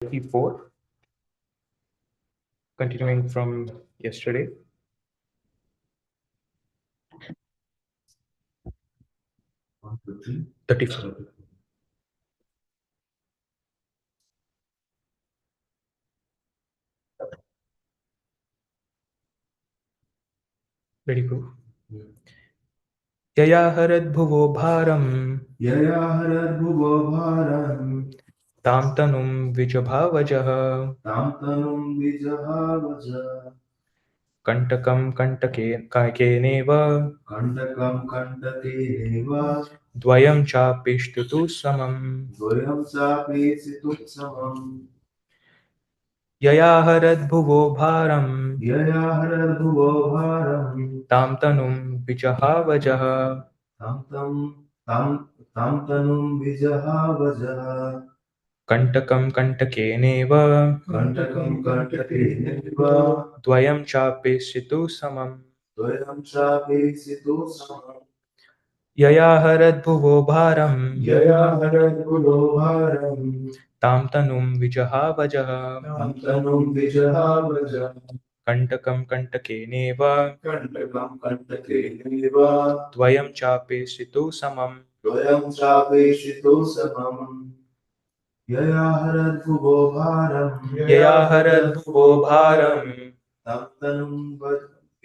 34, continuing from yesterday. Thirty. 34. Ready, bro? Yaya haradbhuvo bharam Yaya haradbhuvo bharam tam tanum vijabhavajah tam tanum vijahavaja kantakam kantake kakeneva kantakam kantakeneva dvayam chapishtutu samam. dvayam chapesitum samam. Yaya haradbhuvo bharam Yaya haradbhuvo bharam tam tanum vijabhavajah tam tanum vijahavaja kantakam kantakeneva kantakam kantakeneva dvayam chapishtutu samam. dvayam chapesitum samam. Yaya haradbhuvo bharam Yaya haradbhuvo bharam tam tanum vijahavajaha tam tanum vijahavaja kantakam kantakeneva kantakam kantakeneva dvayam chapesitu samam. dvayam chapesitu samam. Yaya haradbhuvo bharam Yaya haradbhuvo bharam tam tanum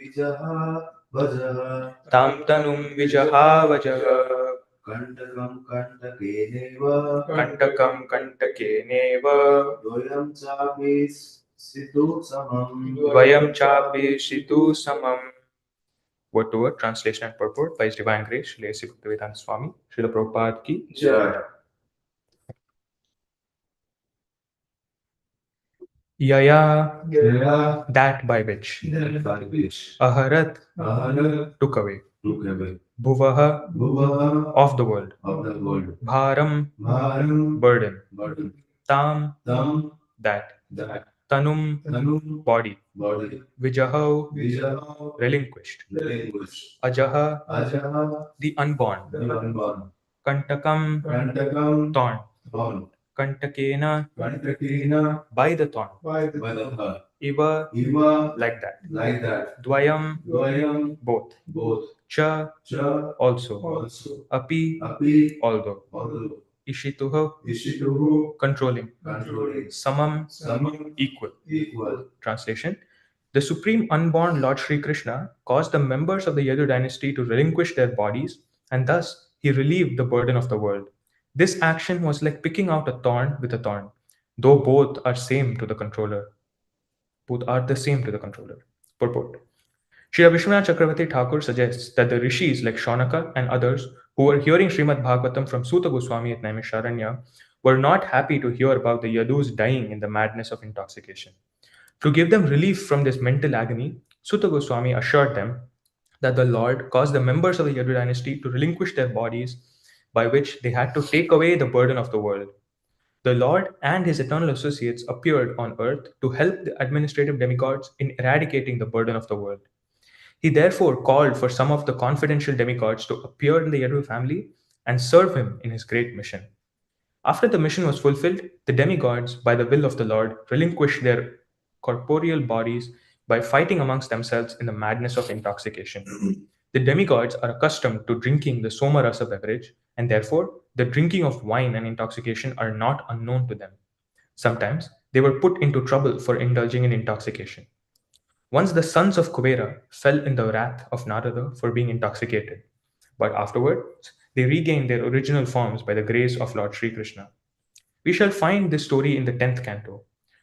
vijahavaja tam tanum vijahavajaha kantakam kantakeneva kantakam kantakeneva dvayam chapesitu samam. dvayam chapesitu samam. Word to word translation and purport by His Divine Grace Srila A.C. Bhaktivedanta Swami Srila Prabhupada ki Jai. Yaya, Yaya, that by which, by which aharat, Ahara took away, took away bhuvaha, Bhuvaha of the world, of the world, bharam, Bharam burden, burden, tam, Tam that, that tanum, Tanum body, body, vijaho, Vijaha relinquished, relinquished, ajaha, Ajaha the unborn, the unborn, kantakam, Kantakam thorn, thorn, kantakena, Kantakena by the thorn, by the heart, iva, Iva like that, like that, dvayam, Dvayam both, both, cha, Cha also, also, api, Api although, although, ishituha, Ishituhu controlling, controlling, samam, Samam equal. equal. Translation: the supreme unborn Lord Sri Krishna caused the members of the Yadu dynasty to relinquish their bodies, and thus he relieved the burden of the world. This action was like picking out a thorn with a thorn, though both are same to the controller. Both are the same to the controller. Purport: Srila Vishwanath Chakravarti Thakur suggests that the rishis like Shaunaka and others who were hearing Srimad Bhagavatam from Suta Goswami at Naimisharanya were not happy to hear about the Yadus dying in the madness of intoxication. To give them relief from this mental agony, Suta Goswami assured them that the Lord caused the members of the Yadu dynasty to relinquish their bodies, by which they had to take away the burden of the world. The Lord and his eternal associates appeared on earth to help the administrative demigods in eradicating the burden of the world. He therefore called for some of the confidential demigods to appear in the Yadu family and serve him in his great mission. After the mission was fulfilled, the demigods, by the will of the Lord, relinquished their corporeal bodies by fighting amongst themselves in the madness of intoxication. The demigods are accustomed to drinking the Somarasa beverage, and therefore the drinking of wine and intoxication are not unknown to them. Sometimes they were put into trouble for indulging in intoxication. Once the sons of Kubera fell in the wrath of Narada for being intoxicated, but afterwards they regained their original forms by the grace of Lord Sri Krishna. We shall find this story in the 10th canto.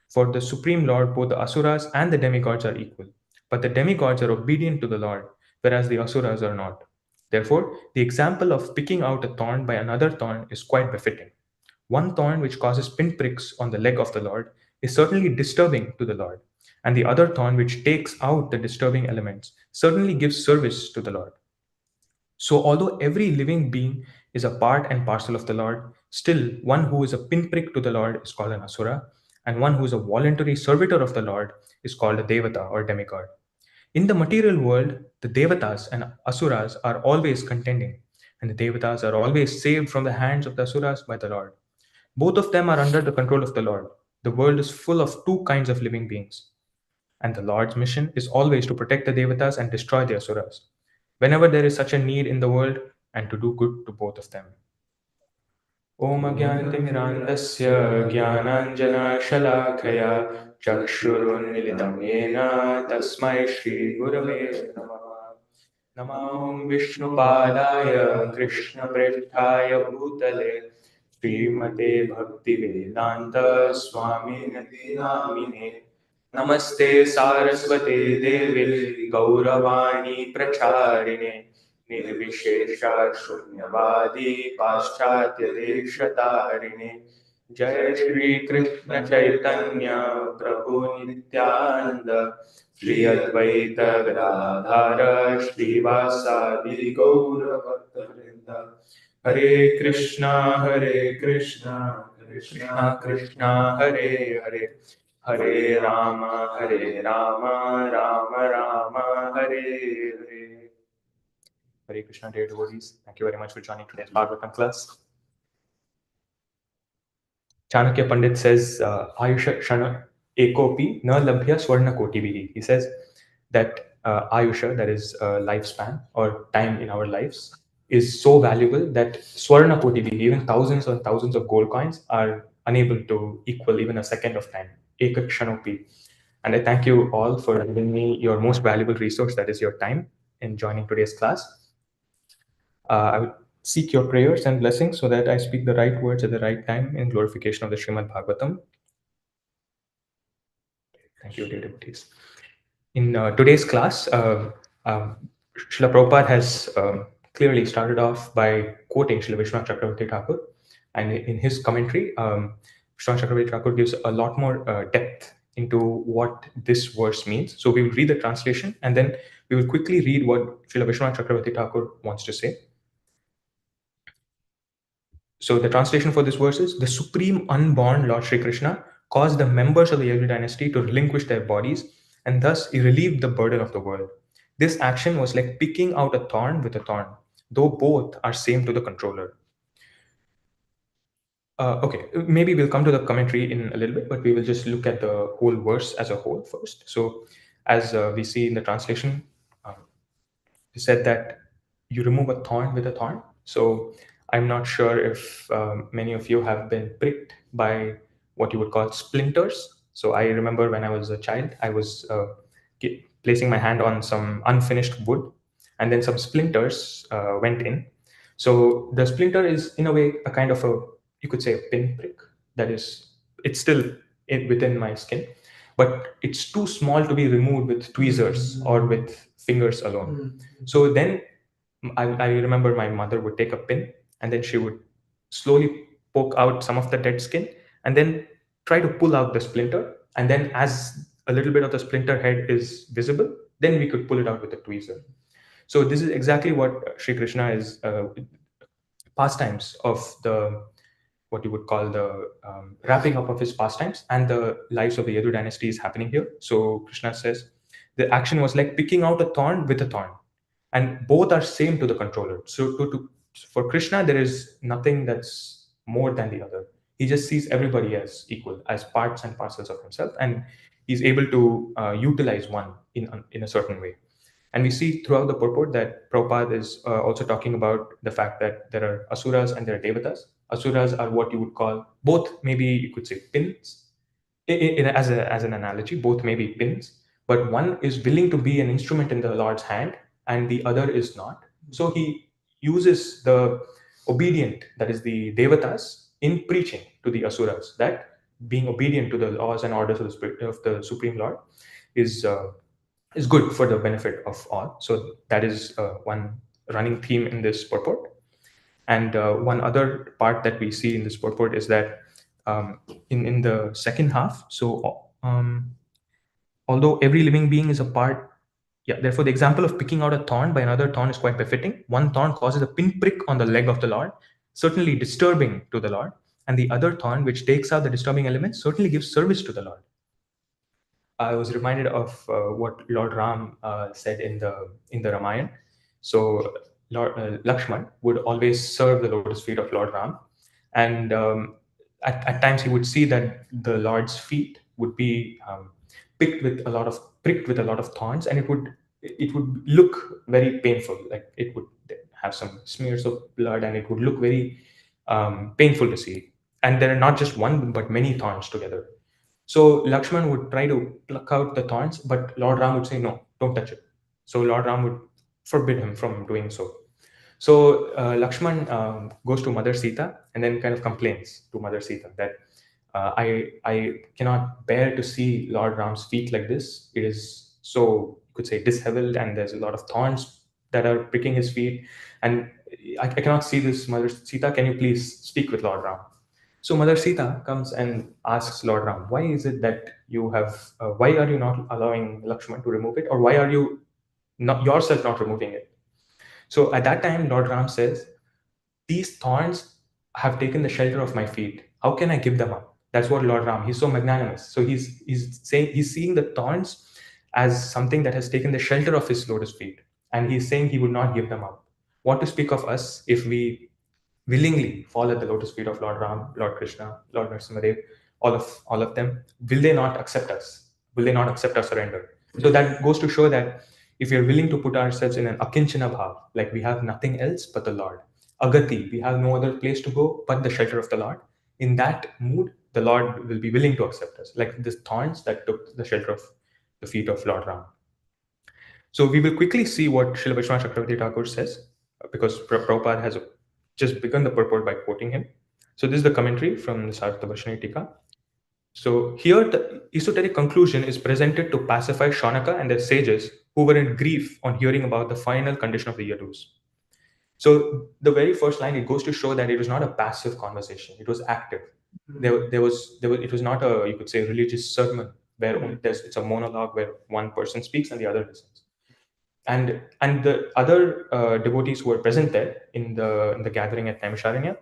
For the Supreme Lord, both the Asuras and the demigods are equal, but the demigods are obedient to the Lord, whereas the Asuras are not. Therefore, the example of picking out a thorn by another thorn is quite befitting. One thorn which causes pinpricks on the leg of the Lord is certainly disturbing to the Lord, and the other thorn which takes out the disturbing elements certainly gives service to the Lord. So, although every living being is a part and parcel of the Lord, still one who is a pinprick to the Lord is called an Asura, and one who is a voluntary servitor of the Lord is called a Devata or demigod. In the material world, the Devatas and Asuras are always contending, and the Devatas are always saved from the hands of the Asuras by the Lord. Both of them are under the control of the Lord. The world is full of two kinds of living beings, and the Lord's mission is always to protect the Devatas and destroy the Asuras, whenever there is such a need in the world, and to do good to both of them. ॐ अज्ञानतिमिरान्धस्य ज्ञानाञ्जनशलाखया चक्षुरुन्मिलितं येन तस्मै श्रीगुरवे नमः। नमो विष्णुपादाय कृष्णप्रेष्ठाय भूतले श्रीमते भक्तिवेदान्त स्वामिनिति नामिने। नमस्ते सारस्वते देवे गौरवाणी प्रचारिणे निर्विशेषा शून्यवादी पाश्चात्यदेशतारिणे। जय श्री कृष्ण चैतन्य प्रभु नित्यानंद श्री अद्वैत गदाधर श्रीवासादि गौर भक्तवृंद। हरे कृष्णा कृष्णा कृष्णा हरे हरे, हरे Ram Ram Ram Hare Hare. Hare Krishna, dear devotees. Thank you very much for joining today's Bhagavatam class. Chanakya Pandit says, Ayusha Shana Ekopi na labhya swarna koti bihi. He says that Ayusha, that is lifespan or time in our lives, is so valuable that swarna koti bihi, even thousands and thousands of gold coins, are unable to equal even a second of time. Ekak Shanopi. And I thank you all for giving me your most valuable resource, that is your time, in joining today's class. I would seek your prayers and blessings so that I speak the right words at the right time in glorification of the Srimad Bhagavatam. Thank you, dear devotees. In today's class, Srila Prabhupada has clearly started off by quoting Srila Vishwanath Chakravarti Thakur. And in his commentary, Vishwanath Chakravarti Thakur gives a lot more depth into what this verse means. So we will read the translation and then we will quickly read what Srila Vishwanath Chakravarti Thakur wants to say. So the translation for this verse is, the supreme unborn Lord Sri Krishna caused the members of the Yadu dynasty to relinquish their bodies, and thus he relieved the burden of the world. This action was like picking out a thorn with a thorn, though both are same to the controller. Okay, maybe we'll come to the commentary in a little bit, but we will just look at the whole verse as a whole first. So as we see in the translation, he said that you remove a thorn with a thorn. So I'm not sure if many of you have been pricked by what you would call splinters. So I remember when I was a child, I was placing my hand on some unfinished wood, and then some splinters went in. So the splinter is in a way a kind of a, you could say, a pinprick. That is, it's still within my skin, but it's too small to be removed with tweezers or with fingers alone. So then I remember my mother would take a pin and then she would slowly poke out some of the dead skin and then try to pull out the splinter. And then as a little bit of the splinter head is visible, then we could pull it out with a tweezer. So this is exactly what Sri Krishna is pastimes of the, what you would call the wrapping up of his pastimes and the lives of the Yadu dynasty is happening here. So Krishna says the action was like picking out a thorn with a thorn, and both are same to the controller. So for Krishna, there is nothing that's more than the other. He just sees everybody as equal, as parts and parcels of himself, and he's able to utilize one in a certain way. And we see throughout the purport that Prabhupada is also talking about the fact that there are asuras and there are devatas. Asuras are what you would call both, maybe you could say pins, as an analogy, both may be pins, but one is willing to be an instrument in the Lord's hand and the other is not. So he uses the obedient, that is the devatas, in preaching to the asuras that being obedient to the laws and orders of the Spirit of the Supreme Lord is good for the benefit of all. So that is one running theme in this purport. And one other part that we see in this purport is that in the second half, so although every living being is a part, yeah, therefore the example of picking out a thorn by another thorn is quite befitting. One thorn causes a pinprick on the leg of the Lord, certainly disturbing to the Lord, and the other thorn, which takes out the disturbing elements, certainly gives service to the Lord. I was reminded of what Lord Ram said in the Ramayana. So Lord Lakshman would always serve the lotus feet of Lord Ram, and at times he would see that the Lord's feet would be pricked with a lot of thorns, and it would look very painful. Like it would have some smears of blood, and it would look very painful to see. And there are not just one but many thorns together. So Lakshman would try to pluck out the thorns, but Lord Ram would say, "No, don't touch it." So Lord Ram would forbid him from doing so. So Lakshman goes to Mother Sita and then kind of complains to Mother Sita that I cannot bear to see Lord Ram's feet like this. It is so, you could say, disheveled, and there's a lot of thorns that are pricking his feet, and I cannot see this. Mother Sita, can you please speak with Lord Ram? So Mother Sita comes and asks Lord Ram, why is it that you have? Why are you not allowing Lakshman to remove it, or why are you not yourself not removing it? So at that time, Lord Ram says, these thorns have taken the shelter of my feet. How can I give them up? That's what Lord Ram, he's so magnanimous. So he's saying, he's seeing the thorns as something that has taken the shelter of his lotus feet. And he's saying he would not give them up. What to speak of us if we willingly fall at the lotus feet of Lord Ram, Lord Krishna, Lord Nrsimhadev, all of them? Will they not accept us? Will they not accept our surrender? So that goes to show that if we are willing to put ourselves in an akinchana bhav, like we have nothing else but the Lord, agati, we have no other place to go but the shelter of the Lord. In that mood, the Lord will be willing to accept us, like the thorns that took the shelter of the feet of Lord Ram. So we will quickly see what Srila Vishwanath Chakravarti Thakur says, because Prabhupada has just begun the purport by quoting him. So this is the commentary from the Sartha Tika. So here the esoteric conclusion is presented to pacify Shaunaka and their sages who were in grief on hearing about the final condition of the Yadus. So the very first line, it goes to show that it was not a passive conversation; it was active. It was not a, you could say, religious sermon where it's a monologue where one person speaks and the other listens. And the other devotees who were present there in the gathering at Naimisharanya,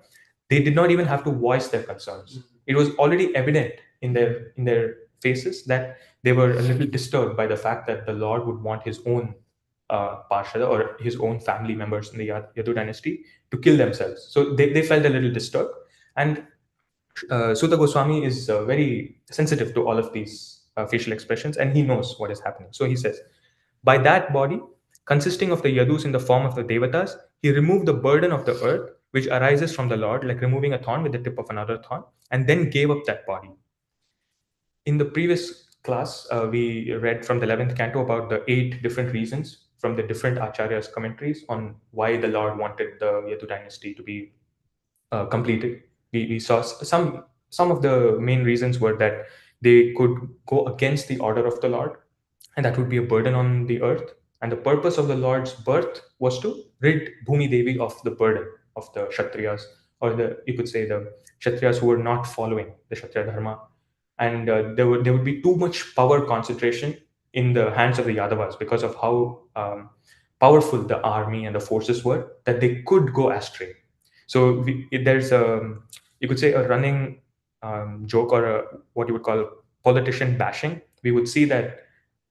they did not even have to voice their concerns. It was already evident in their faces that they were a little disturbed by the fact that the Lord would want his own Parshada or his own family members in the Yadu dynasty to kill themselves. So they felt a little disturbed. And Sutta Goswami is very sensitive to all of these facial expressions, and he knows what is happening. So he says, by that body, consisting of the Yadus in the form of the Devatas, he removed the burden of the earth, which arises from the Lord, like removing a thorn with the tip of another thorn, and then gave up that body. In the previous class, we read from the 11th canto about the 8 different reasons from the different acharyas' commentaries on why the Lord wanted the Yadu dynasty to be completed. We saw some of the main reasons were that they could go against the order of the Lord, and that would be a burden on the earth. And the purpose of the Lord's birth was to rid Bhumi Devi of the burden of the Kshatriyas, or you could say the Kshatriyas who were not following the Kshatriya Dharma. And there would be too much power concentration in the hands of the Yadavas because of how powerful the army and the forces were, that they could go astray. So there's you could say, a running joke, or what you would call politician bashing. We would see that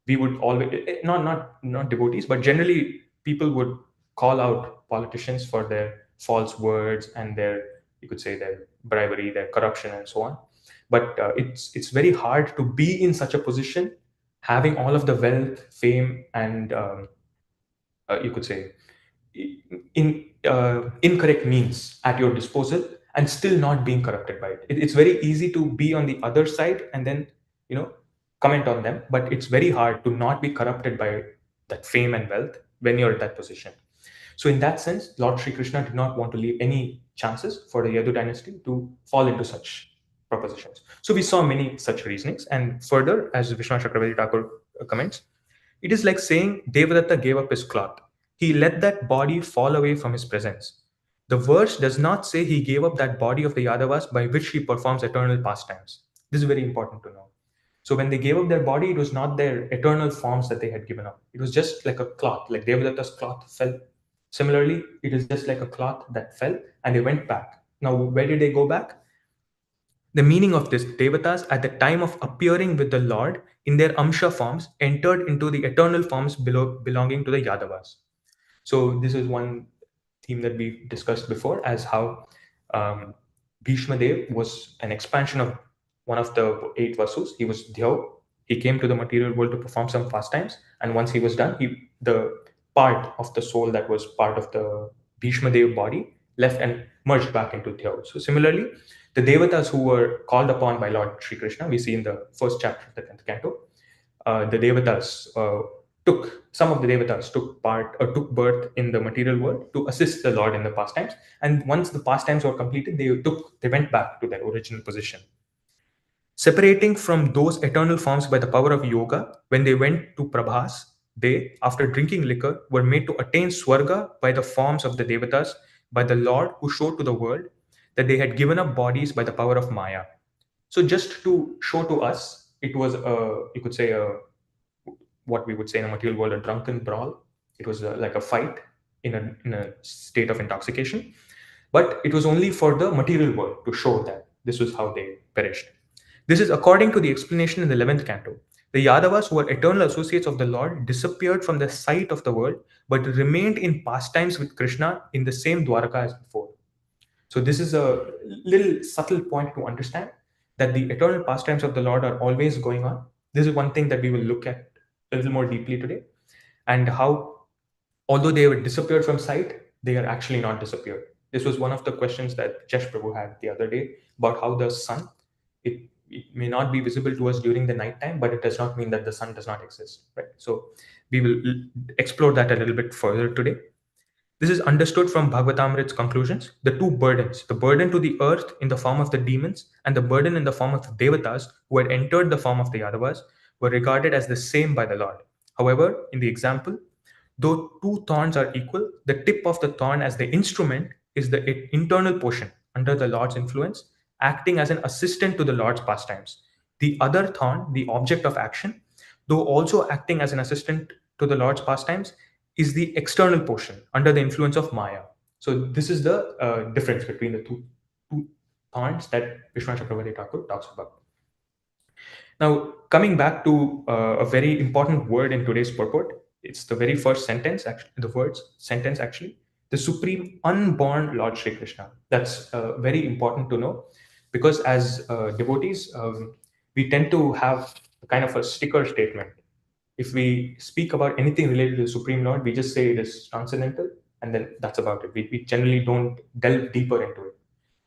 we would always, not devotees, but generally people would call out politicians for their false words and their, you could say, their bribery, their corruption, and so on. But it's very hard to be in such a position, having all of the wealth, fame, and you could say, incorrect means at your disposal, and still not being corrupted by it. It's very easy to be on the other side and then, you know, comment on them, but it's very hard to not be corrupted by that fame and wealth when you're at that position. So in that sense, Lord Sri Krishna did not want to leave any chances for the Yadu dynasty to fall into such propositions. So we saw many such reasonings. And further, as Vishwanath Chakravarti Thakur comments, it is like saying Devadatta gave up his cloth. He let that body fall away from his presence. The verse does not say he gave up that body of the Yadavas by which he performs eternal pastimes. This is very important to know. So when they gave up their body, it was not their eternal forms that they had given up. It was just like a cloth, like Devadatta's cloth fell. Similarly, it is just like a cloth that fell, and they went back. Now, where did they go back? The meaning of this, Devatas at the time of appearing with the Lord in their Amsha forms entered into the eternal forms belonging to the Yadavas. So this is one theme that we discussed before, as how um, Bhishma Dev was an expansion of one of the eight Vasus. He was Dhyav. He came to the material world to perform some pastimes, and once he was done, the part of the soul that was part of the Bhishma Dev body left and merged back into Dhyav. So similarly, the Devatas who were called upon by Lord Sri Krishna, we see in the first chapter of the 10th canto, the Devatas took some of the Devatas took part or took birth in the material world to assist the Lord in the pastimes. And once the pastimes were completed, they went back to their original position. Separating from those eternal forms by the power of yoga, when they went to Prabhas, they, after drinking liquor, were made to attain Swarga by the forms of the Devatas, by the Lord who showed to the world that they had given up bodies by the power of Maya. So just to show to us, it was you could say what we would say in a material world, a drunken brawl. It was like a fight in a state of intoxication, but it was only for the material world to show that this was how they perished. This is according to the explanation in the 11th canto. The Yadavas, who were eternal associates of the Lord, disappeared from the sight of the world, but remained in pastimes with Krishna in the same Dwaraka as before. So this is a little subtle point to understand that the eternal pastimes of the Lord are always going on. This is one thing that we will look at a little more deeply today, and how, although they were disappeared from sight, they are actually not disappeared. This was one of the questions that Jesh Prabhu had the other day about how the sun, it may not be visible to us during the nighttime, but it does not mean that the sun does not exist, right? So we will explore that a little bit further today. This is understood from Bhagavatamrit's conclusions. The two burdens, the burden to the earth in the form of the demons and the burden in the form of the Devatas who had entered the form of the Yadavas, were regarded as the same by the Lord. However, in the example, though two thorns are equal, the tip of the thorn as the instrument is the internal portion under the Lord's influence, acting as an assistant to the Lord's pastimes. The other thorn, the object of action, though also acting as an assistant to the Lord's pastimes, is the external portion under the influence of Maya. So this is the difference between the two thorns that Vishwanath Chakravarti Thakur talks about. Now, coming back to a very important word in today's purport, it's the very first sentence, actually, the words sentence actually, the supreme unborn Lord Sri Krishna. That's very important to know, because as devotees, we tend to have kind of a sticker statement. If we speak about anything related to the Supreme Lord, we just say it is transcendental, and then that's about it. We generally don't delve deeper into it.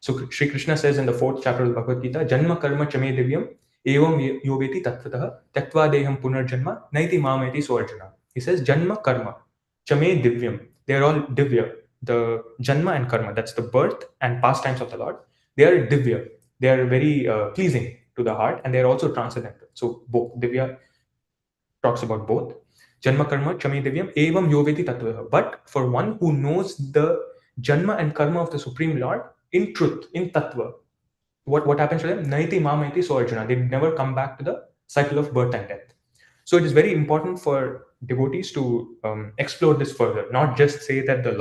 So Sri Krishna says in the fourth chapter of Bhagavad Gita, Janma karma chame divyam evam yoveti tattvataha tyaktva deham punarjanma naiti mameti soarjuna. He says Janma karma chame divyam. They are all divya. The Janma and karma, that's the birth and pastimes of the Lord. They are divya. They are very pleasing to the heart, and they are also transcendental. So both divya talks about both. Janma karma chame divyam evam yoveti tattvaha. But for one who knows the Janma and karma of the Supreme Lord in truth, in tattva, what happens to them? Naiti mamaiti so Arjuna. They never come back to the cycle of birth and death. So it is very important for devotees to explore this further, not just say that the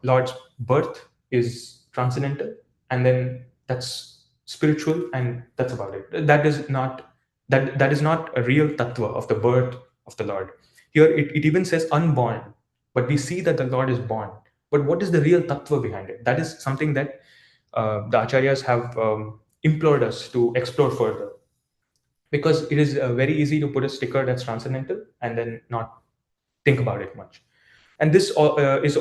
Lord's birth is transcendental, and then that's spiritual, and that's about it. That is not a real tattva of the birth of the Lord. Here it even says unborn, but we see that the Lord is born. But what is the real tattva behind it? That is something that the acharyas have implored us to explore further, because it is very easy to put a sticker that's transcendental and then not think about it much. And this is,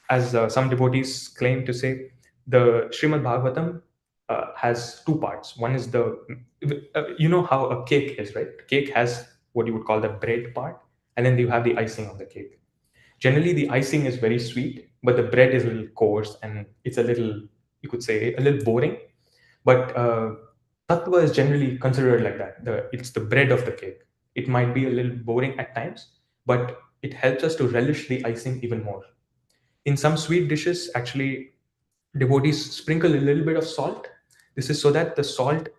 as some devotees claim to say, the Srimad Bhagavatam has two parts. One is you know how a cake is, right? Cake has what you would call the bread part, and then you have the icing on the cake. Generally, the icing is very sweet, but the bread is a little coarse, and it's a little, you could say, a little boring. But tattva is generally considered like that. It's the bread of the cake. It might be a little boring at times, but it helps us to relish the icing even more. In some sweet dishes, actually, devotees sprinkle a little bit of salt. This is so that the salt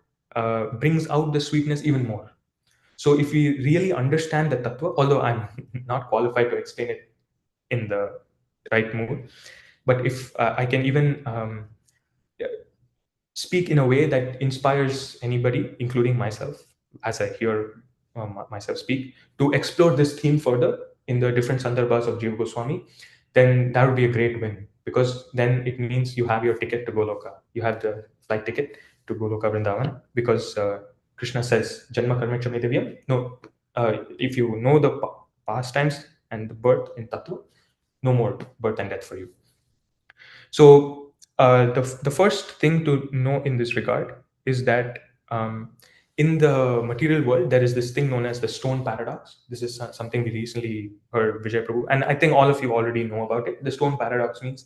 brings out the sweetness even more. So if we really understand the tattva, although I'm not qualified to explain it in the right mood, but if I can even speak in a way that inspires anybody, including myself, as I hear myself speak, to explore this theme further in the different sandarbhas of Jiva Goswami, then that would be a great win. because then it means you have your ticket to Goloka. You have the flight ticket to Goloka Vrindavan, because Krishna says, Janma Karma Chame Divyam. No, if you know the pastimes and the birth in Tattva, no more birth and death for you. So the first thing to know in this regard is that in the material world, there is this thing known as the stone paradox. This is something we recently heard Vijay Prabhu, and I think all of you already know about it. The stone paradox means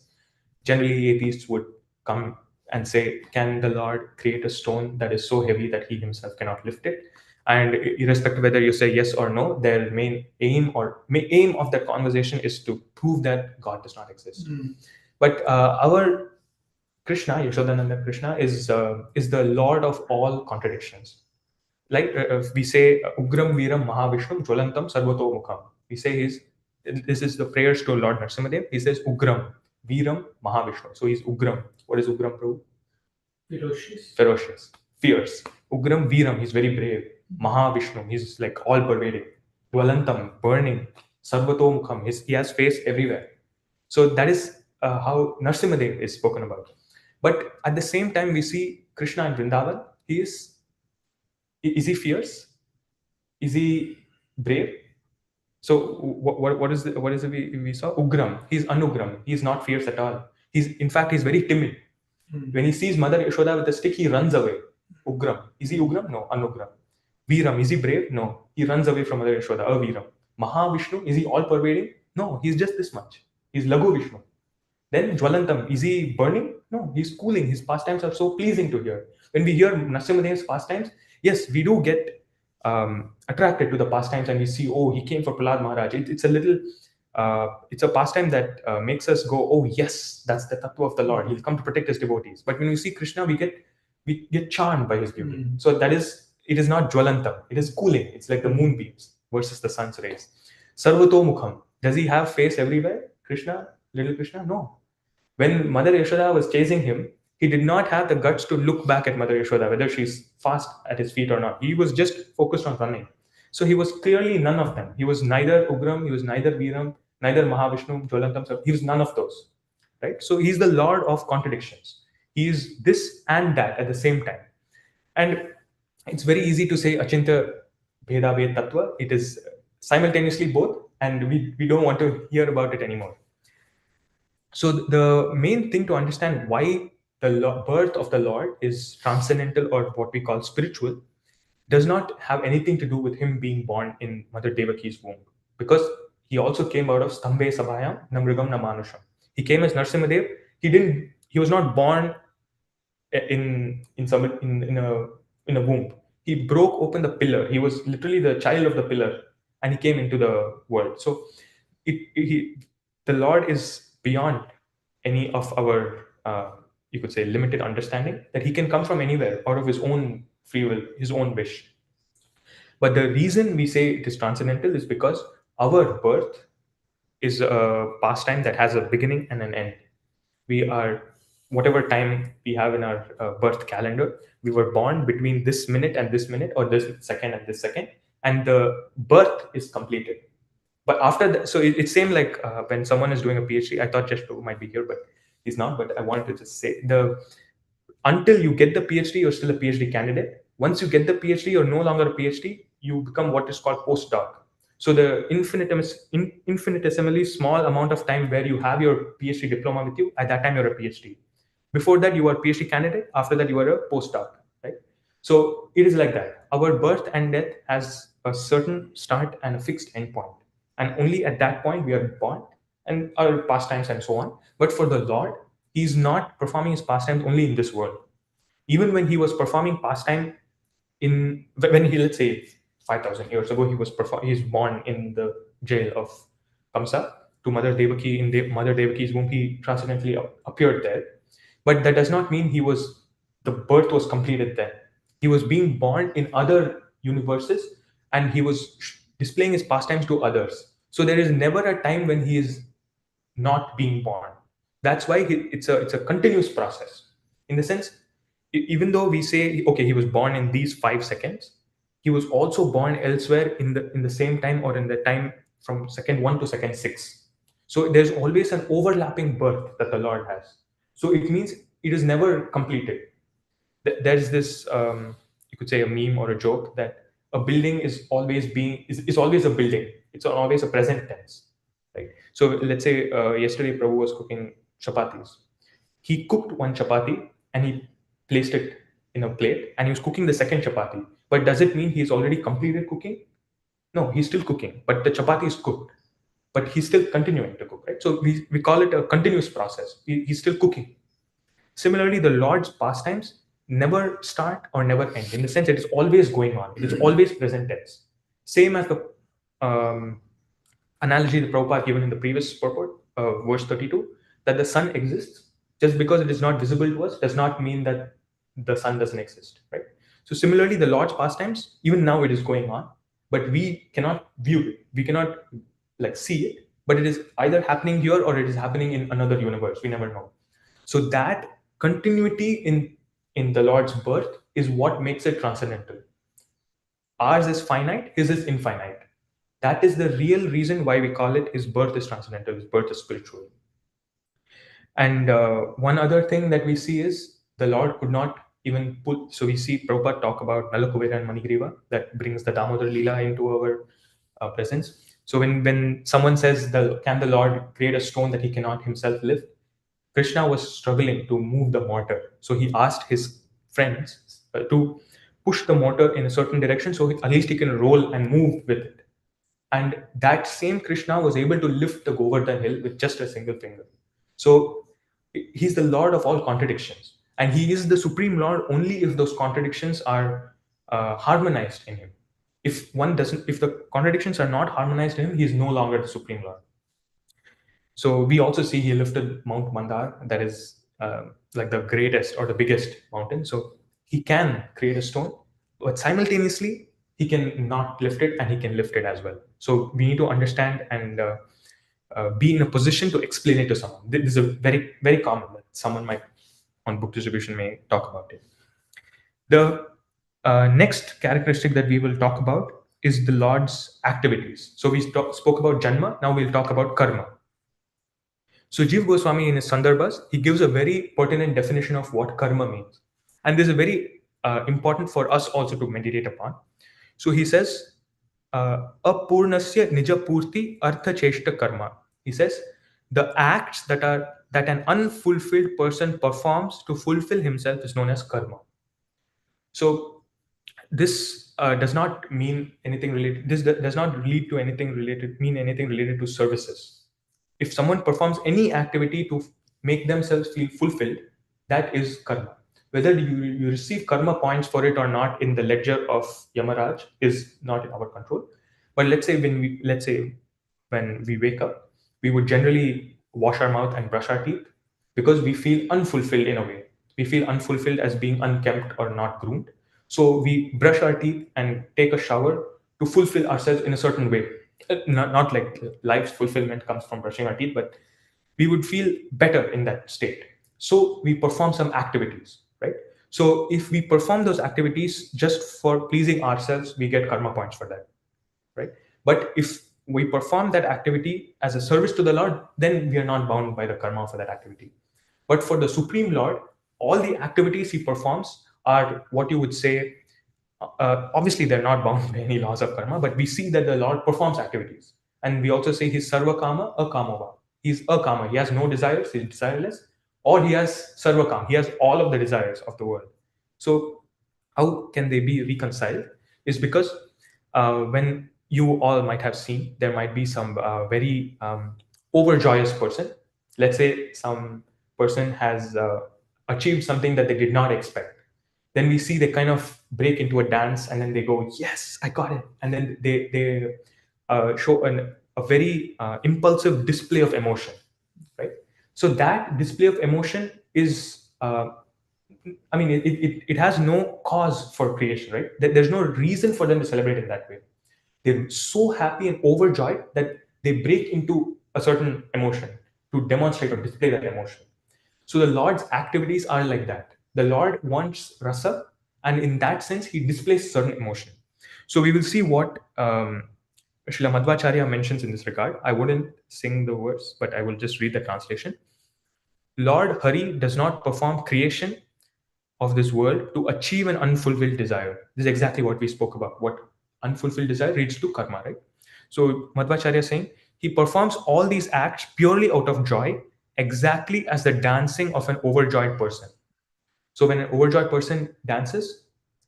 generally atheists would come and say, can the Lord create a stone that is so heavy that he himself cannot lift it? And irrespective whether you say yes or no, their main aim aim of that conversation is to prove that God does not exist. But our Krishna, Yashodananda Krishna, is the Lord of all contradictions. Like we say, Ugram Viram Mahavishnu Jwalantam Sarvato Mukham. We say this is the prayers to Lord Narsimadev. He says Ugram Viram Mahavishnu. So he's Ugram. What is Ugram, Prabhu? Ferocious. Fierce. Ugram Viram, he's very brave. Mahavishnu, he's like all pervading. Jwalantam, burning. Sarvato Mukham, he has face everywhere. So that is how Narsimadev is spoken about. But at the same time, we see Krishna in Vrindavan. Is he fierce? Is he brave? So what is it we saw? Ugram. He's anugram. He's not fierce at all. In fact, he's very timid. When he sees Mother Yashoda with a stick, he runs away. Ugram. Is he Ugram? No, anugram. Viram. Is he brave? No. He runs away from Mother Yashoda. Aviram. Mahavishnu. Is he all pervading? No, he's just this much. He's Lagu Vishnu. Then Jwalantam, is he burning? No, he's cooling. His pastimes are so pleasing to hear. When we hear Narasimhadev's pastimes, yes, we do get attracted to the pastimes and we see, oh, he came for Prahlad Maharaj. It's a little, it's a pastime that makes us go, oh, yes, that's the tattva of the Lord. He'll come to protect his devotees. But when we see Krishna, we get charmed by his beauty. So it is not Jwalantam. It is cooling. It's like the moonbeams versus the sun's rays. Sarvato Mukham. Does he have face everywhere? Krishna, little Krishna? No. When Mother Yashoda was chasing him, he did not have the guts to look back at Mother Yashoda, whether she's fast at his feet or not. He was just focused on running. So he was clearly none of them. He was neither Ugram, he was neither Viram, neither Mahavishnu, Jwalantam. He was none of those. Right? So he's the Lord of contradictions. He is this and that at the same time. And it's very easy to say Achinta Bheda Ved Tattva. It is simultaneously both, and we don't want to hear about it anymore. So the main thing to understand why the birth of the Lord is transcendental or what we call spiritual does not have anything to do with him being born in Mother Devaki's womb, because he also came out of Stambhe Sabhayam Namrigam Namanusham. He came as Narsimadev. He was not born in a womb. He broke open the pillar. He was literally the child of the pillar, and he came into the world. So the Lord is beyond any of our, you could say, limited understanding, that he can come from anywhere out of his own free will, his own wish. But the reason we say it is transcendental is because our birth is a pastime that has a beginning and an end. We are, whatever time we have in our birth calendar, we were born between this minute and this minute, or this second and this second, and the birth is completed. But after that, so it's same like when someone is doing a PhD. I thought Jesh Prabhu might be here, but he's not. But I wanted to just say, until you get the PhD, you're still a PhD candidate. Once you get the PhD, you're no longer a PhD. You become what is called postdoc. So the infinitesimally small amount of time where you have your PhD diploma with you, at that time you're a PhD. Before that, you are a PhD candidate. After that, you are a postdoc, right? So it is like that. Our birth and death has a certain start and a fixed endpoint. And only at that point we are born, and our pastimes and so on. But for the Lord, he's not performing his pastimes only in this world. Even when he was performing pastime when he, let's say, 5,000 years ago, he's born in the jail of Kamsa to Mother Devaki. In Mother Devaki's womb, he transcendentally appeared there. But that does not mean the birth was completed then. He was being born in other universes, and he was displaying his pastimes to others. So there is never a time when he is not being born. That's why it's a continuous process. In the sense, even though we say, okay, he was born in these 5 seconds, he was also born elsewhere in the same time, or in the time from second 1 to second 6. So there's always an overlapping birth that the Lord has. So it means it is never completed. There's this, you could say, a meme or a joke that a building is always a building. It's always a present tense, right? So let's say yesterday Prabhu was cooking chapatis. He cooked one chapati and he placed it in a plate, and he was cooking the second chapati. But does it mean he's already completed cooking? No, he's still cooking, but the chapati is cooked, but he's still continuing to cook, right? So we call it a continuous process. He's still cooking. Similarly, the Lord's pastimes never start or never end. In the sense, it is always going on. It is always present tense. Same as the analogy the Prabhupada given in the previous purport, verse 32, that the sun exists. Just because it is not visible to us does not mean that the sun doesn't exist, right? So similarly, the Lord's pastimes, even now it is going on, but we cannot view it. We cannot like see it, but it is either happening here or it is happening in another universe. We never know. So that continuity in the Lord's birth is what makes it transcendental. Ours is finite, his is infinite. That is the real reason why we call it his birth is transcendental, his birth is spiritual. And one other thing that we see is the Lord could not even put. So we see Prabhupada talk about Nalakuvera and Manigriva, that brings the Damodar Leela into our presence. So when someone says, can the Lord create a stone that he cannot himself lift? Krishna was struggling to move the mortar. So he asked his friends to push the mortar in a certain direction so at least he can roll and move with it. And that same Krishna was able to lift the Govardhan hill with just a single finger. So he's the Lord of all contradictions. And he is the Supreme Lord only if those contradictions are harmonized in him. If the contradictions are not harmonized in him, he is no longer the Supreme Lord. So we also see he lifted Mount Mandar, that is like the greatest or the biggest mountain. So he can create a stone, but simultaneously he can not lift it and he can lift it as well. So we need to understand and be in a position to explain it to someone. This is a very, very common. Someone might on book distribution may talk about it. The next characteristic that we will talk about is the Lord's activities. So we spoke about Janma, now we'll talk about Karma. So Jiv Goswami in his Sandarbhas, he gives a very pertinent definition of what karma means. And this is very important for us also to meditate upon. So he says, apurnasya nija purti artha cheshta karma. He says, the acts that an unfulfilled person performs to fulfill himself is known as karma. So this does not mean anything related. This does not lead to anything related to services. If someone performs any activity to make themselves feel fulfilled, that is karma. Whether you receive karma points for it or not in the ledger of Yamaraj is not in our control. But let's say when we wake up, we would generally wash our mouth and brush our teeth because we feel unfulfilled in a way. We feel unfulfilled as being unkempt or not groomed. So we brush our teeth and take a shower to fulfill ourselves in a certain way. Not like life's fulfillment comes from brushing our teeth, but we would feel better in that state. So we perform some activities, right? So if we perform those activities just for pleasing ourselves, we get karma points for that, right? But if we perform that activity as a service to the Lord, then we are not bound by the karma for that activity. But for the Supreme Lord, all the activities he performs are what you would say, obviously they're not bound by any laws of karma, but we see that the Lord performs activities. And we also say he's sarva kama akamova. He's akama. He has no desires, he's desireless, or he has sarva kama. He has all of the desires of the world. So how can they be reconciled? Is because when you all might have seen, there might be some very overjoyous person. Let's say some person has achieved something that they did not expect. Then we see they kind of break into a dance and then they go, yes, I got it. And then they show a very impulsive display of emotion, right? So that display of emotion is, I mean, it has no cause for creation, right? There's no reason for them to celebrate in that way. They're so happy and overjoyed that they break into a certain emotion to demonstrate or display that emotion. So the Lord's activities are like that. The Lord wants rasa, and in that sense, he displays certain emotion. So we will see what Srila Madhvacharya mentions in this regard. I wouldn't sing the verse, but I will just read the translation. Lord Hari does not perform creation of this world to achieve an unfulfilled desire. This is exactly what we spoke about. What unfulfilled desire leads to karma, right? So Madhvacharya is saying he performs all these acts purely out of joy, exactly as the dancing of an overjoyed person. So when an overjoyed person dances,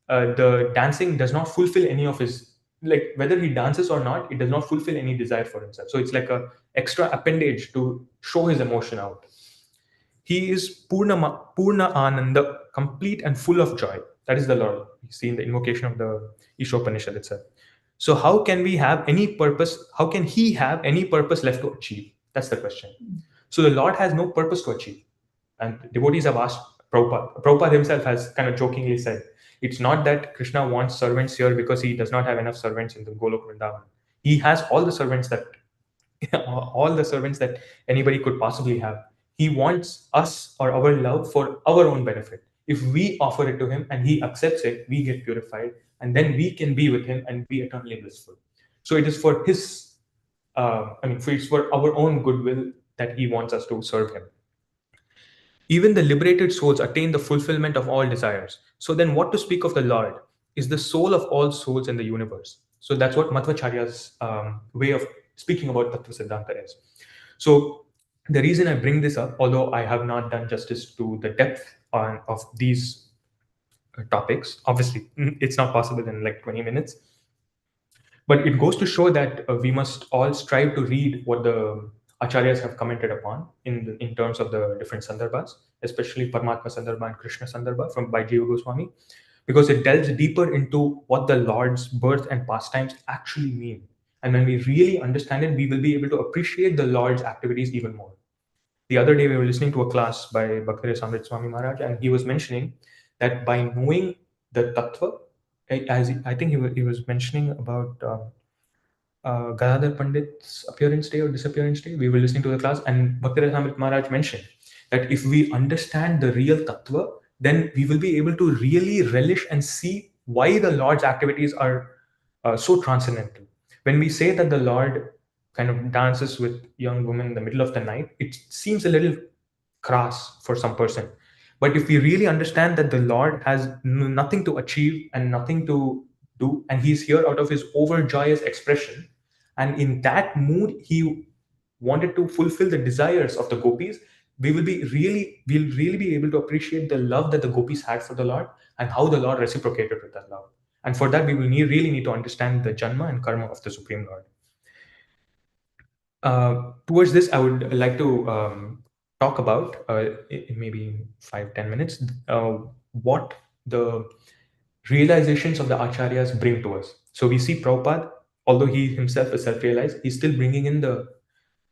the dancing does not fulfill any of his, like whether he dances or not, it does not fulfill any desire for himself. So it's like a extra appendage to show his emotion out. He is Purna Ananda, complete and full of joy. That is the Lord. You see in the invocation of the Ishopanishad itself. So how can we have any purpose? How can he have any purpose left to achieve? That's the question. So the Lord has no purpose to achieve. And devotees have asked Prabhupada. Prabhupada himself has kind of jokingly said, it's not that Krishna wants servants here because he does not have enough servants in the Golok Vrindavan. He has all the servants that all the servants that anybody could possibly have. He wants us or our love for our own benefit. If we offer it to him and he accepts it, we get purified and then we can be with him and be eternally blissful. So it is for his, it's for our own goodwill that he wants us to serve him. Even the liberated souls attain the fulfillment of all desires. So then, what to speak of the Lord is the soul of all souls in the universe. So that's what Madhvacharya's way of speaking about Tattva Siddhanta is. So the reason I bring this up, although I have not done justice to the depth of these topics, obviously it's not possible in like 20 minutes, but it goes to show that we must all strive to read what the acharyas have commented upon in terms of the different sandarbhas, especially Paramatma Sandarbha and Krishna Sandarbha from by Jiva Goswami, because it delves deeper into what the Lord's birth and pastimes actually mean. And when we really understand it, we will be able to appreciate the Lord's activities even more. The other day, we were listening to a class by Bhakti Samrit Swami Maharaj, and he was mentioning that by knowing the tattva, as I think he was mentioning about Gadadhar Pandit's appearance day or disappearance day. We were listening to the class, and Bhakti Rasamrit Maharaj mentioned that if we understand the real tattva, then we will be able to really relish and see why the Lord's activities are so transcendental. When we say that the Lord kind of dances with young women in the middle of the night, it seems a little crass for some person. But if we really understand that the Lord has nothing to achieve and nothing to do, and he's here out of his overjoyous expression, and in that mood, he wanted to fulfill the desires of the gopis, we'll really be able to appreciate the love that the gopis had for the Lord and how the Lord reciprocated with that love. And for that, we will really need to understand the janma and karma of the Supreme Lord. Towards this, I would like to talk about, in maybe 5-10 minutes, what the realizations of the acharyas bring to us. So we see Prabhupada, although he himself is self-realized, he's still bringing in the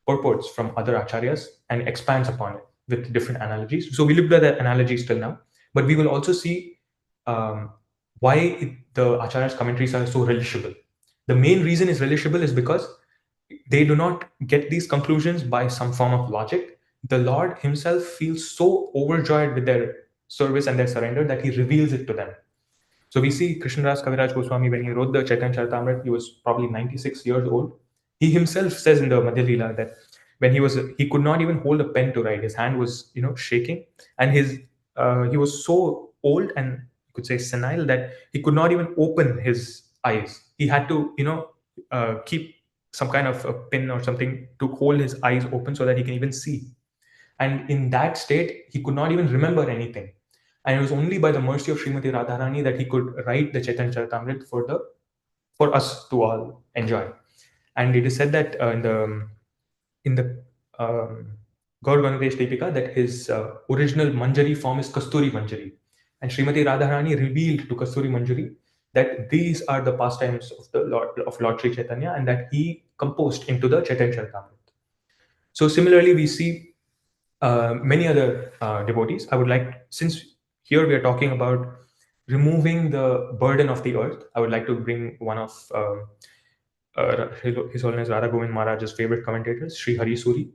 purports from other acharyas and expands upon it with different analogies. So we looked at the analogies till now, but we will also see why the acharyas' commentaries are so relishable. The main reason is relishable is because they do not get these conclusions by some form of logic. The Lord himself feels so overjoyed with their service and their surrender that he reveals it to them. So we see Krishnadas Kaviraj Goswami, when he wrote the Chaitanya Charitamrita, he was probably 96 years old. He himself says in the Madhya Leela that when he could not even hold a pen to write. His hand was, shaking, and he was so old and you could say senile that he could not even open his eyes. He had to, keep some kind of a pin or something to hold his eyes open so that he can even see. And in that state, he could not even remember anything. And it was only by the mercy of Srimati Radharani that he could write the Chaitanya Charitamrita for us to all enjoy. And it is said that in the Gaur Ganadesh Deepika that his original Manjari form is Kasturi Manjari. And Srimati Radharani revealed to Kasturi Manjari that these are the pastimes of the Lord Sri Chaitanya, and that he composed into the Chaitanya Charitamrita. So similarly, we see many other devotees. I would like, since here we are talking about removing the burden of the earth, I would like to bring one of His Holiness Radha Govind Maharaj's favorite commentators, Sri Hari Suri.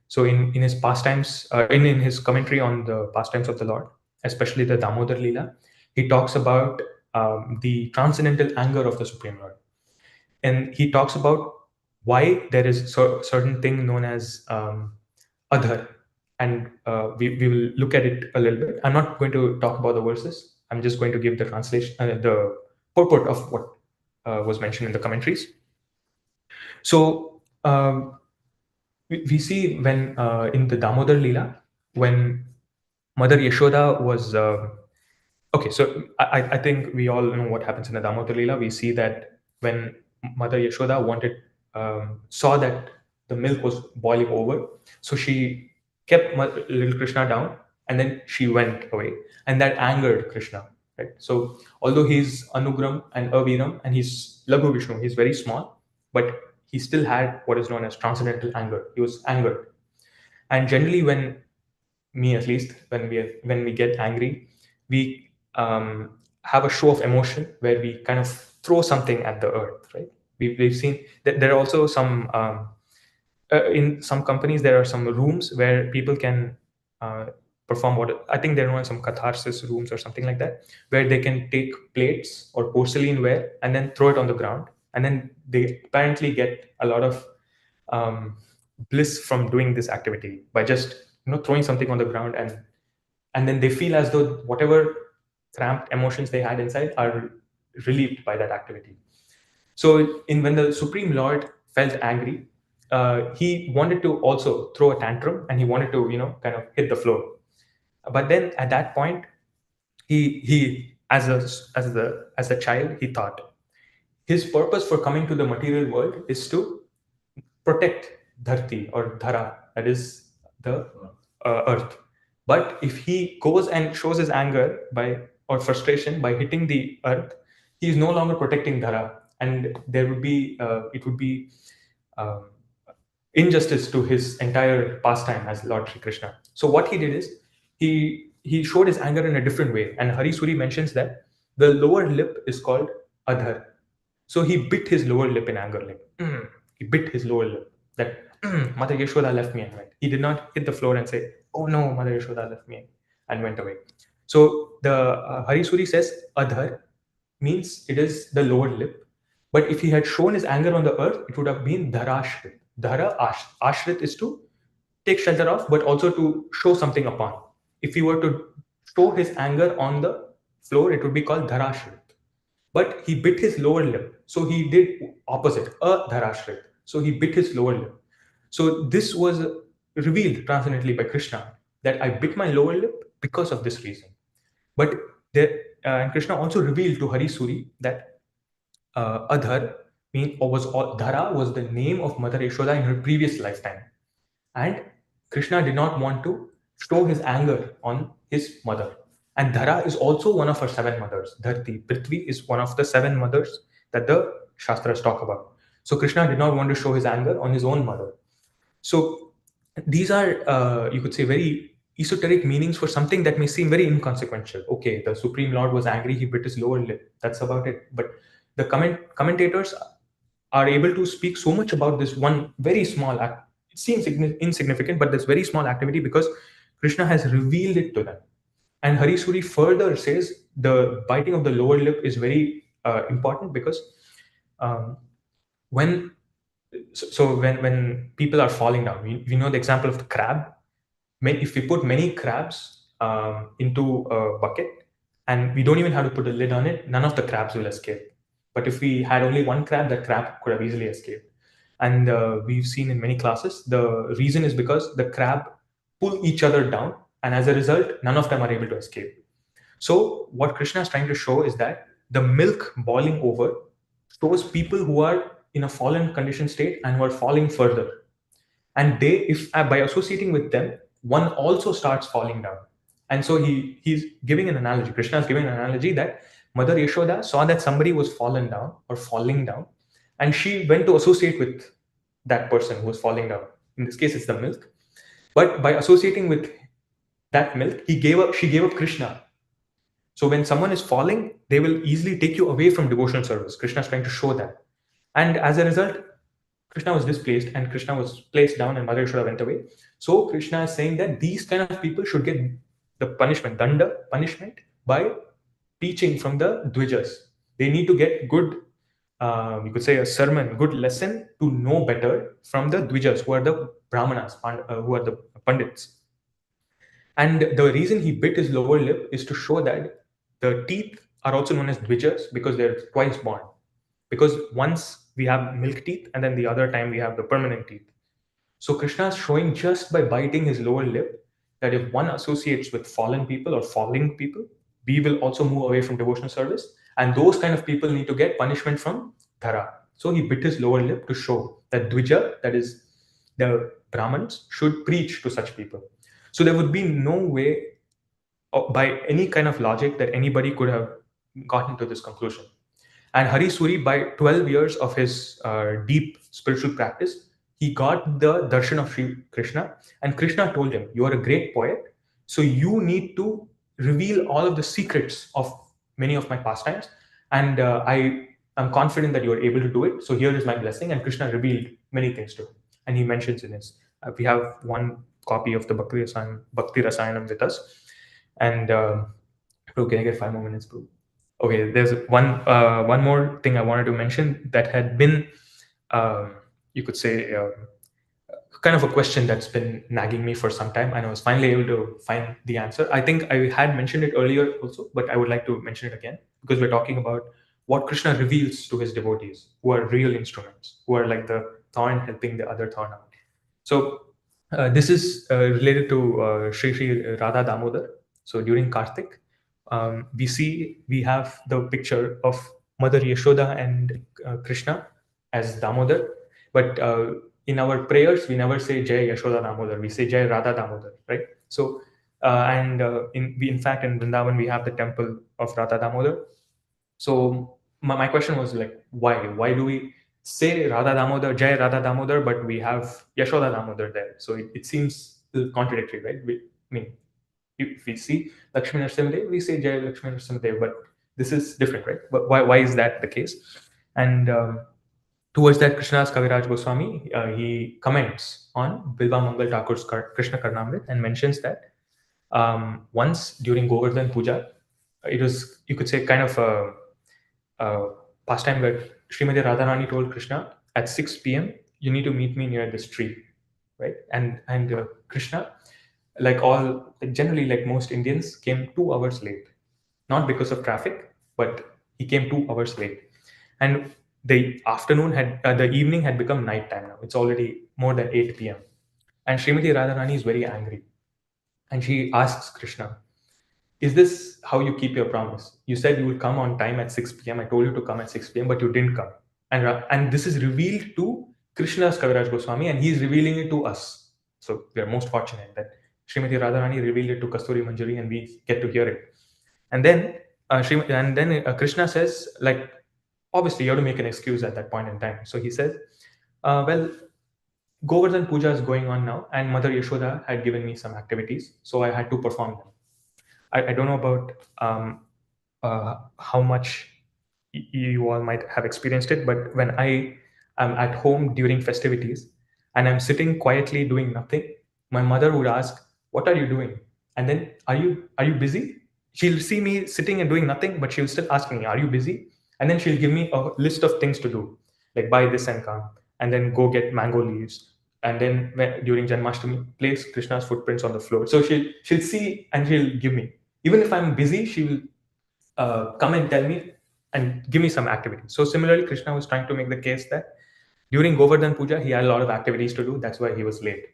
So in his pastimes, in his commentary on the pastimes of the Lord, especially the Damodar Leela, he talks about the transcendental anger of the Supreme Lord. And he talks about why there is certain thing known as adhar, and we will look at it a little bit. I'm not going to talk about the verses. I'm just going to give the translation, the purport of what was mentioned in the commentaries. So we see when in the Damodar Leela, when Mother Yashoda was okay. So I think we all know what happens in the Damodar Leela. We see that when Mother Yashoda saw that the milk was boiling over, so she kept little Krishna down, and then she went away, and that angered Krishna. Right. So although he's Anugram and Aviram, and he's Laghu Vishnu, he's very small, but he still had what is known as transcendental anger. He was angered, and generally when me at least when we get angry, we have a show of emotion where we kind of throw something at the earth, right? We've seen that there are also some in some companies there are some rooms where people can uh, perform what I think there are some catharsis rooms or something like that, where they can take plates or porcelain ware and then throw it on the ground, and then they apparently get a lot of um, bliss from doing this activity by just throwing something on the ground, and then they feel as though whatever cramped emotions they had inside are relieved by that activity. So in when the Supreme Lord felt angry, he wanted to also throw a tantrum, and he wanted to kind of hit the floor. But then at that point, he as a child, he thought his purpose for coming to the material world is to protect dharti or dhara, that is the earth. But if he goes and shows his anger by or frustration by hitting the earth, he is no longer protecting dhara, and there would be it would be um, injustice to his entire pastime as Lord Sri Krishna. So what he did is he showed his anger in a different way, and Hari Suri mentions that the lower lip is called adhar. So he bit his lower lip in anger, like he bit his lower lip. That Mother Yashoda left me and went. He did not hit the floor and say, "Oh no, Mother Yashoda left me and went away." So the Hari Suri says adhar means it is the lower lip. But if he had shown his anger on the earth, it would have been dharashrit. Ashrit is to take shelter of, but also to show something upon. If he were to show his anger on the floor, it would be called dharashrit. But he bit his lower lip. So he did opposite, dharashrit. So he bit his lower lip. So this was revealed transcendently by Krishna, that I bit my lower lip because of this reason. But and Krishna also revealed to Hari Suri that Adhar Dhara was the name of Mother Yashoda in her previous lifetime, and Krishna did not want to show his anger on his mother. And Dhara is also one of her seven mothers. Dharti, Prithvi is one of the seven mothers that the Shastras talk about. So Krishna did not want to show his anger on his own mother. So these are, you could say, very esoteric meanings for something that may seem very inconsequential. Okay, the Supreme Lord was angry, he bit his lower lip. That's about it. But the commentators are able to speak so much about this one very small act. It seems insignificant, but this very small activity, because Krishna has revealed it to them. And Hari Suri further says the biting of the lower lip is very important, because um, when when people are falling down, we know the example of the crab. If we put many crabs into a bucket and we don't even have to put a lid on it, none of the crabs will escape. But if we had only one crab, that crab could have easily escaped. And we've seen in many classes, the reason is because the crab pull each other down, and as a result, none of them are able to escape. So what Krishna is trying to show is that the milk boiling over shows people who are in a fallen condition state and who are falling further. And they, if by associating with them, one also starts falling down. And so he's giving an analogy. Krishna is giving an analogy that Mother Yashoda saw that somebody was fallen down or falling down, and she went to associate with that person who was falling down. In this case, it's the milk. But by associating with that milk, she gave up Krishna. So when someone is falling, they will easily take you away from devotional service. Krishna is trying to show that. And as a result, Krishna was displaced and Krishna was placed down and Mother Yashoda went away. So Krishna is saying that these kind of people should get the punishment, danda, punishment, by teaching from the Dvijas. They need to get good you could say, a sermon, good lesson to know better from the Dvijas, who are the Brahmanas, who are the Pandits. And the reason he bit his lower lip is to show that the teeth are also known as Dvijas because they're twice born. Because once we have milk teeth, and then the other time we have the permanent teeth. So Krishna is showing just by biting his lower lip that if one associates with fallen people or falling people, we will also move away from devotional service. And those kind of people need to get punishment from Dhara. So he bit his lower lip to show that Dvija, that is the Brahmins, should preach to such people. So there would be no way, by any kind of logic, that anybody could have gotten to this conclusion. And Hari Suri, by 12 years of his deep spiritual practice, he got the darshan of Sri Krishna. And Krishna told him, "You are a great poet, so you need to reveal all of the secrets of many of my pastimes. And I am confident that you are able to do it. So here is my blessing." And Krishna revealed many things to him. And he mentions in his, we have one copy of the Bhakti Rasayanam with us. And bro, can I get 5 more minutes, bro? Okay, there's one more thing I wanted to mention that had been, you could say, kind of a question that's been nagging me for some time, and I was finally able to find the answer. I think I had mentioned it earlier also, but I would like to mention it again because we're talking about what Krishna reveals to his devotees, who are real instruments, who are like the thorn helping the other thorn out. So this is related to Sri Radha Damodar. So during Kartik, we have the picture of Mother Yashoda and Krishna as Damodar, but in our prayers we never say Jai Yashoda Damodar. We say Jai Radha Damodar, right? So in fact in Vrindavan we have the temple of Radha Damodar. So my question was like, why do we say Radha Damodar, Jai Radha Damodar, but we have Yashoda Damodar there? So it seems contradictory, right? I mean, if we see Lakshmi Narasimhadev, we say Jai Lakshmi Narasimhadev, but this is different, right? But why is that the case? And towards that, Krishna's Kaviraj Goswami, he comments on Bilva Mangal Thakur's Krishna Karnamrit and mentions that once during Govardhan Puja, it was, you could say, kind of a pastime where Srimati Radharani told Krishna, at 6 p.m., you need to meet me near this tree, right? And Krishna, generally, like most Indians, came 2 hours late, not because of traffic, but he came 2 hours late. And the evening had become night time now. It's already more than 8 p.m. And Srimati Radharani is very angry. And she asks Krishna, "Is this how you keep your promise? You said you would come on time at 6 p.m. I told you to come at 6 p.m., but you didn't come." And this is revealed to Krishna's Kaviraj Goswami, and he's revealing it to us. So we are most fortunate that Srimati Radharani revealed it to Kasturi Manjari, and we get to hear it. And then Krishna says, like, obviously you have to make an excuse at that point in time. So he says, well, Govardhan Puja is going on now, and Mother Yashoda had given me some activities, so I had to perform them. I don't know about how much you all might have experienced it, but when I am at home during festivities and I'm sitting quietly doing nothing, my mother would ask, "What are you doing?" And then, "Are you busy?" She'll see me sitting and doing nothing, but she'll still ask me, "Are you busy?" And then she'll give me a list of things to do, like buy this and come, and then go get mango leaves. And then during Janmashtami, place Krishna's footprints on the floor. So she'll see and she'll give me. Even if I'm busy, she will come and tell me and give me some activity. So similarly, Krishna was trying to make the case that during Govardhan Puja, he had a lot of activities to do. That's why he was late.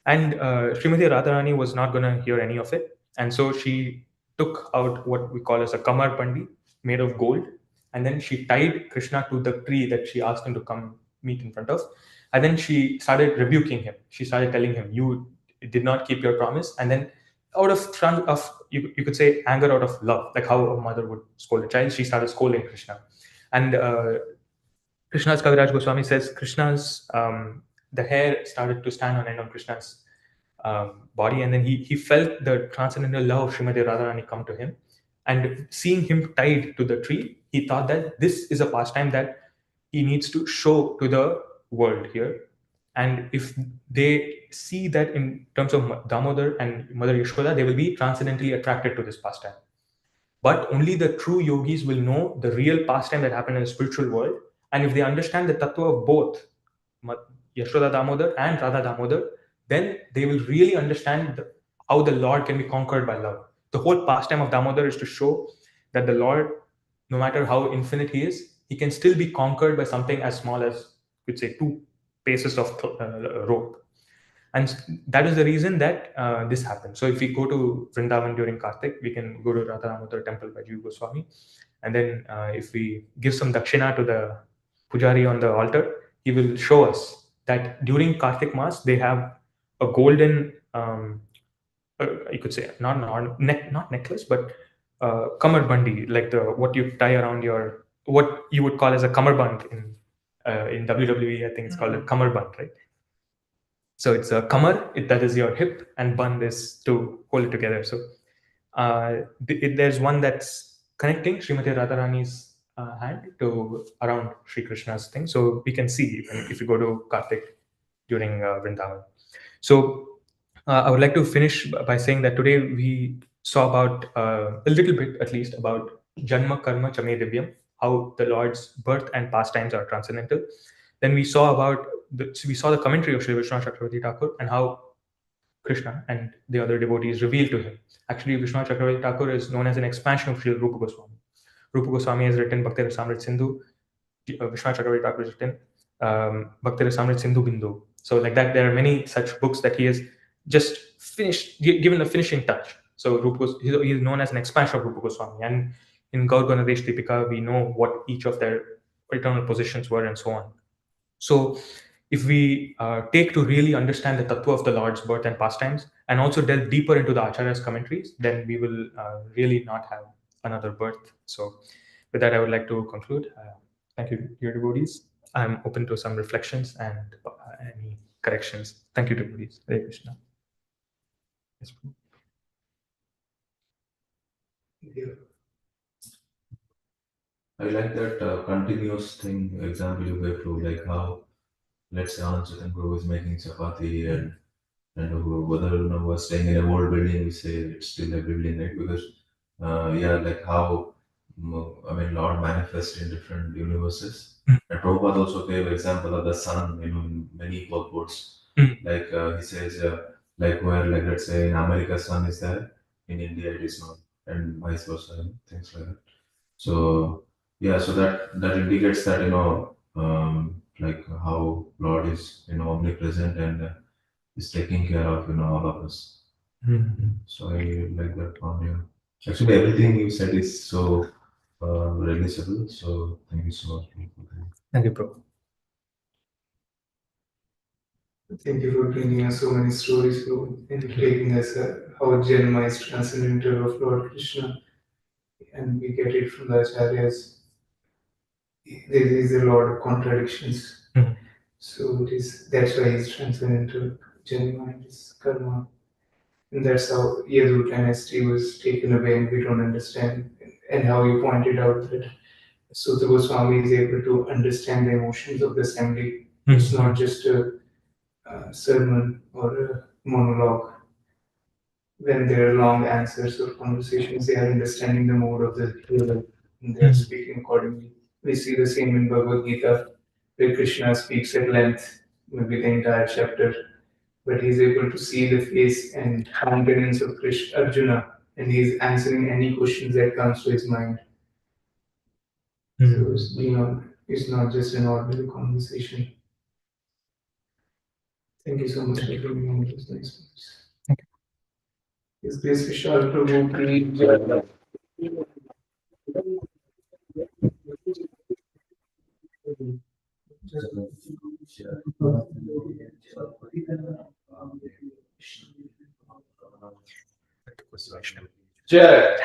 And Srimati Radharani was not going to hear any of it. And so she took out what we call as a Kamar Pandi made of gold. And then she tied Krishna to the tree that she asked him to come meet in front of. And then she started rebuking him. She started telling him, "You did not keep your promise." And then out of you could say anger, out of love, like how a mother would scold a child, she started scolding Krishna. And Krishna's Kaviraj Goswami says Krishna's the hair started to stand on end on Krishna's body, and then he felt the transcendental love of Srimati Radharani come to him. And seeing him tied to the tree, he thought that this is a pastime that he needs to show to the world here. And if they see that in terms of Damodar and Mother Yashoda, they will be transcendently attracted to this pastime. But only the true yogis will know the real pastime that happened in the spiritual world, And if they understand the tattva of both Yashoda Damodar and Radha Damodar, then they will really understand how the Lord can be conquered by love. The whole pastime of Damodar is to show that the Lord, no matter how infinite he is, he can still be conquered by something as small as, you'd say, 2 paces of rope. And that is the reason that this happens. So if we go to Vrindavan during Kartik, we can go to Radha Damodar temple by Jiva Goswami. And then if we give some dakshina to the pujari on the altar, he will show us that during Kartik Mass, they have a golden, you could say, not necklace, but kamar bandi, like the what you tie around your, what you would call as a kamarband in WWE. I think it's called a kamarband, right? So it's a kamar, that is your hip, and band is to hold it together. So there's one that's connecting Srimati Radharani's hand to around Sri Krishna's thing. So we can see if you go to Kartik during Vrindavan. So I would like to finish by saying that today we saw about a little bit, at least, about Janma Karma Chame Divyam, how the Lord's birth and pastimes are transcendental. Then we saw we saw the commentary of Sri Vishnu Chakravarti Thakur and how Krishna and the other devotees revealed to him. Actually, Vishnu Chakravarti Thakur is known as an expansion of Sri Rupa Goswami. Rupa Goswami has written Bhakti Rasamrit Sindhu. Vishnu Chakravarti Thakur has written Bhakti Rasamrit Sindhu Bindu. So like that, there are many such books that he has just finished, given the finishing touch. So he is known as an expansion of Rupa Goswami. And in Gaur Ganadesh Deepika, we know what each of their eternal positions were and so on. So if we take to really understand the tattva of the Lord's birth and pastimes, and also delve deeper into the Acharya's commentaries, then we will really not have another birth. So with that, I would like to conclude. Thank you, dear devotees. I'm open to some reflections and any corrections. Thank you, devotees. Hare Krishna. Yes, I like that continuous thing example you gave to, like how, let's say Anand Chetan Guru is making chapati and whether we're staying in a old building, we say it's still a building, right? Because yeah, like how I mean Lord manifests in different universes. And Prabhupada also gave example of the sun, in many purports. Like he says, like where, like let's say in America, sun is there, in India it is not, and vice versa, things like that. So yeah, so that indicates that like how Lord is omnipresent and is taking care of all of us. So I like that one. Yeah. Actually, everything you said is so realizable. So thank you so much. Thank you, Prabhu. Thank you for bringing us so many stories, bro, and taking us how Janma is transcendental of Lord Krishna, and we get it from the Acharyas. There is a lot of contradictions. So that's why he's transcendental. Janma is karma. And that's how Yadu dynasty was taken away and we don't understand. And how you pointed out that Sutta Goswami is able to understand the emotions of the assembly. It's not just a sermon or a monologue. When there are long answers or conversations, they are understanding the mode of the hearer and they are speaking accordingly. We see the same in Bhagavad Gita, where Krishna speaks at length, maybe the entire chapter, but he's able to see the face and countenance of Krishna, Arjuna, and he's answering any questions that comes to his mind. So it's not just an ordinary conversation. Thank you so much for bringing on those nice points. Is this Vishal Prabhu please? Jai.